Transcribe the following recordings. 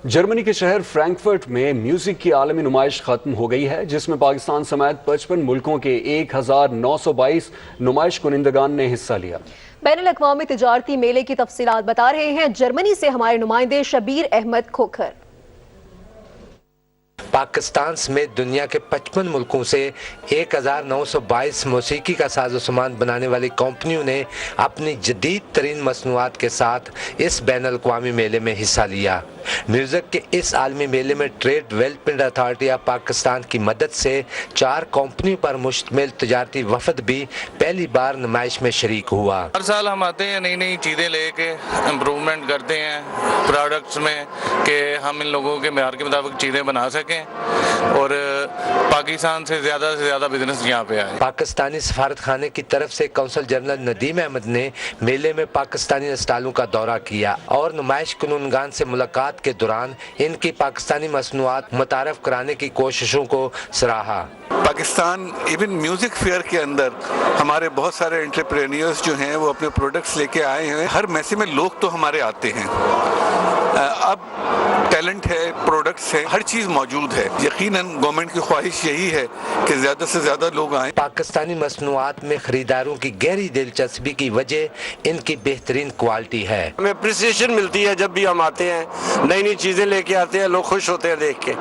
Germany के शहर Frankfurt में म्यूजिक की आलमी नुमाइश खत्म हो गई है, जिसमें पाकिस्तान समेत 55 मुल्कों के 1922 नुमाइश कुनिंदगान ने हिस्सा लिया। बैनुल अक़वामी तिजारती मेले की तफसीलात बता रहे हैं जर्मनी से हमारे नुमाइंदे शब्बीर अहमद खोखर। पाकिस्तान समेत दुनिया के 55 मुल्कों से 1922 मौसीकी का साजो सामान बनाने वाली कंपनियों ने अपनी जदीद तरीन मसनूआत के साथ इस बैनुल अक़वामी मेले में हिस्सा लिया। म्यूजिक के इस आलमी मेले में trade development authority of Pakistan की मदद से 4 कंपनियों पर मुश्तमिल तजारती वफद भी पहली बार नुमाइश में शरीक हुआ। हर साल हम आते हैं, नई नई चीज़ें लेके इम्प्रूवमेंट करते हैं प्रोडक्ट्स में कि हम इन लोगों के मेयार के मुताबिक चीज़ें बना सकें और पाकिस्तान से ज़्यादा बिजनेस यहाँ पे आए। पाकिस्तानी सफारत खाने की तरफ से कौंसल जनरल नदीम अहमद ने मेले में पाकिस्तानी स्टालों का दौरा किया और नुमाइश कुनिंदगान से मुलाकात के दौरान इनकी पाकिस्तानी मसनूआत मुतारफ कराने की कोशिशों को सराहा। पाकिस्तान इवन म्यूजिक फेयर के अंदर हमारे बहुत सारे एंटरप्रेन्योर्स जो हैं वो अपने प्रोडक्ट्स लेके आए हैं। हर मैसे में लोग तो हमारे आते हैं, अब टैलेंट है, प्रोडक्ट्स है, हर चीज़ मौजूद है। यकीनन गवर्नमेंट की ख्वाहिश यही है कि ज़्यादा से ज़्यादा लोग आएँ। पाकिस्तानी मसनूआत में खरीदारों की गहरी दिलचस्पी की वजह इनकी बेहतरीन क्वालिटी है। हमें अप्रिसिएशन मिलती है जब भी हम आते हैं, नई नई चीज़ें लेके आते हैं, लोग खुश होते हैं देख के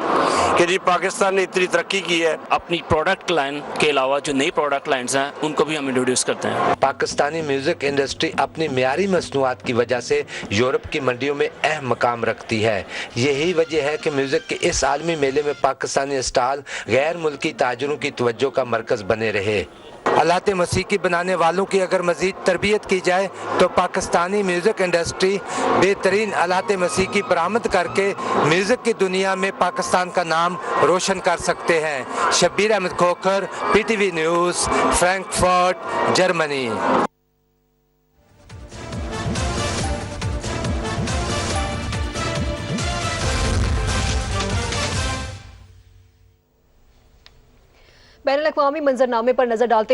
कि जी पाकिस्तान ने इतनी तरक्की की है। अपनी प्रोडक्ट लाइन के अलावा जो नई प्रोडक्ट लाइन्स हैं उनको भी हम इंट्रोड्यूस करते हैं। पाकिस्तानी म्यूजिक इंडस्ट्री अपनी मियारी मसनूआत की वजह से यूरोप की मंडियों में अहम मकाम रखती है। यही वजह है कि म्यूजिक के इस आलमी मेले में पाकिस्तानी स्टाल गैर मुल्की ताजरों की तवज्जो का मरकज बने रहे। आलात मौसीकी बनाने वालों की अगर मजीद तरबियत की जाए तो पाकिस्तानी म्यूजिक इंडस्ट्री बेहतरीन आलात मौसीकी बरामद करके म्यूजिक की दुनिया में पाकिस्तान का नाम रोशन कर सकते हैं। Shabbir Ahmad Khokhar, PTV news, Frankfurt, Germany. बैनुल अक़वामी मंजरनामे पर नजर डालते हुए